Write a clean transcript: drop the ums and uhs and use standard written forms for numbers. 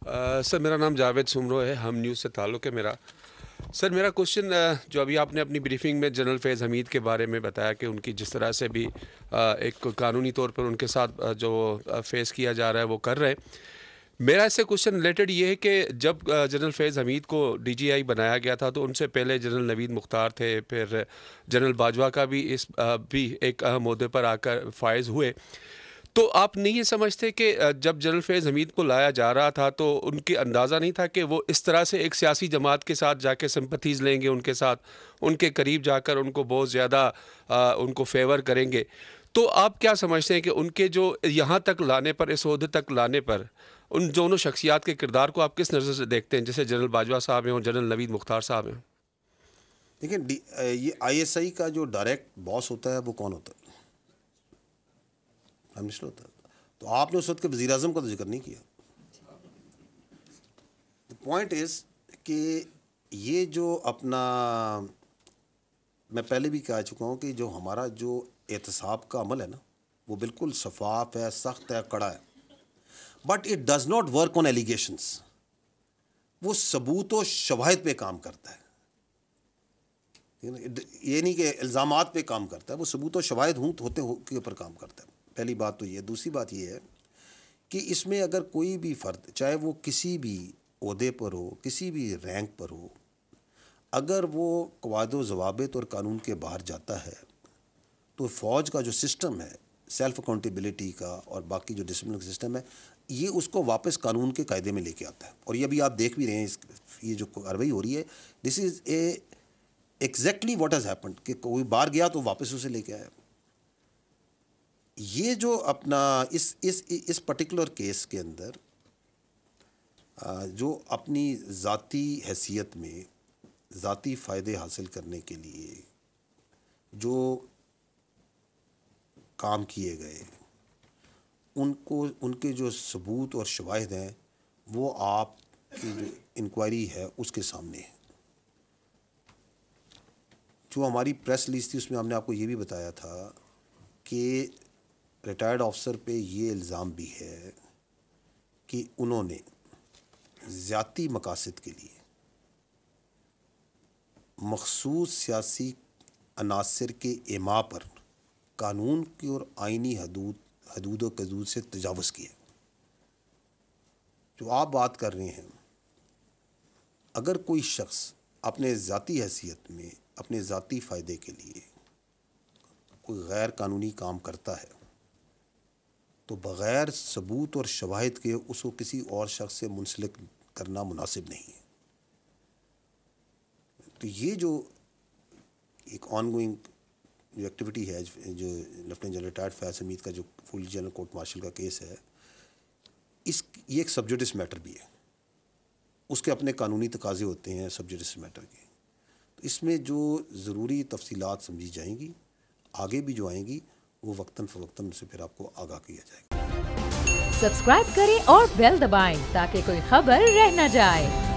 Sir मेरा नाम जावेद सुमरो है, हम न्यूज़ से ताल्लुक़ है मेरा। सर मेरा क्वेश्चन जो अभी आपने अपनी ब्रीफिंग में जनरल फैज़ हमीद के बारे में बताया कि उनकी जिस तरह से भी एक कानूनी तौर पर उनके साथ जो फेस किया जा रहा है वो कर रहे हैं। मेरा इससे क्वेश्चन रिलेटेड ये है कि जब जनरल फैज़ हमीद को DGI बनाया गया था तो उनसे पहले जनरल नवीद मुख्तार थे, फिर जनरल बाजवा का भी भी एक अहम ओहदे पर आकर फायज़ हुए। तो आप नहीं ये समझते कि जब जनरल फैज़ हमीद को लाया जा रहा था तो उनके अंदाज़ा नहीं था कि वो इस तरह से एक सियासी जमात के साथ जाके सिंपथीज़ लेंगे, उनके साथ उनके करीब जाकर उनको बहुत ज़्यादा उनको फेवर करेंगे। तो आप क्या समझते हैं कि उनके जो यहाँ तक लाने पर, इस ओहदे तक लाने पर, उन दोनों शख्सियात के किरदार को आप किस नज़र से देखते हैं, जैसे जनरल बाजवा साहब हैं और जनरल नवीद मुख्तार साहब हैं? देखिए, ये ISI का जो डायरेक्ट बॉस होता है वो कौन होता है? प्राइम मिनिस्टर होता है। तो आपने उस वक्त के वज़ीर आज़म का तो जिक्र नहीं किया। द पॉइंट इज़ कि ये जो अपना, मैं पहले भी कह चुका हूँ कि जो हमारा जो एहतसाब का अमल है ना, वो बिल्कुल शफाफ है, सख्त है, कड़ा है, but it does not work on allegations. वो सबूत व शवाहिद पे काम करता है, ये नहीं कि इल्ज़ामात पे काम करता है, वो सबूत व शवाहिद के ऊपर काम करता है। पहली बात तो ये। दूसरी बात ये है कि इसमें अगर कोई भी फ़र्द, चाहे वो किसी भी ओहदे पर हो, किसी भी रैंक पर हो, अगर वो क़वायद व ज़वाबित और कानून के बाहर जाता है तो फ़ौज का जो सिस्टम है सेल्फ़ अकाउंटेबिलिटी का और बाकी जो डिसिप्लिन सिस्टम है, ये उसको वापस कानून के कायदे में लेके आता है। और ये अभी आप देख भी रहे हैं, ये जो कार्रवाई हो रही है, this is exactly what has happened कि कोई बाहर गया तो वापस उसे लेके आया। ये जो अपना इस पर्टिकुलर केस के अंदर जो अपनी ज़ाती हैसियत में ज़ाती फ़ायदे हासिल करने के लिए जो काम किए गए, उनको उनके जो सबूत और शवाहिद हैं वो आप की जो इंक्वायरी है उसके सामने है। जो हमारी प्रेस रिलीज थी उसमें हमने आपको ये भी बताया था कि रिटायर्ड ऑफिसर पे ये इल्ज़ाम भी है कि उन्होंने ज़्याती मकासद के लिए मखसूस सियासी अनासर के एमा पर कानून की और आइनी हदूद व कदूद से तजावुज़ किया। जो आप बात कर रहे हैं, अगर कोई शख्स अपने ज़ाती हैसियत में अपने ज़ाती फ़ायदे के लिए कोई गैर कानूनी काम करता है तो बग़ैर सबूत और शवाहिद के उसको किसी और शख्स से मुंसलिक करना मुनासिब नहीं है। तो ये जो एक ऑनगोइंग जो एक्टिविटी है, जो लेफ्टिनेंट जनरल रिटायर्ड फैज़ हमीद का जो फुल जनरल कोर्ट मार्शल का केस है, ये एक सब्जुडिस मैटर भी है, उसके अपने कानूनी तकाज़े होते हैं सब्जुडिस मैटर के। तो इसमें जो ज़रूरी तफसीलात समझी जाएंगी, आगे भी जो आएंगी, वो वक्तन फ़वक्तन से फिर आपको आगाह किया जाएगा। सब्सक्राइब करें और बेल दबाएं ताकि कोई खबर रह न जाए।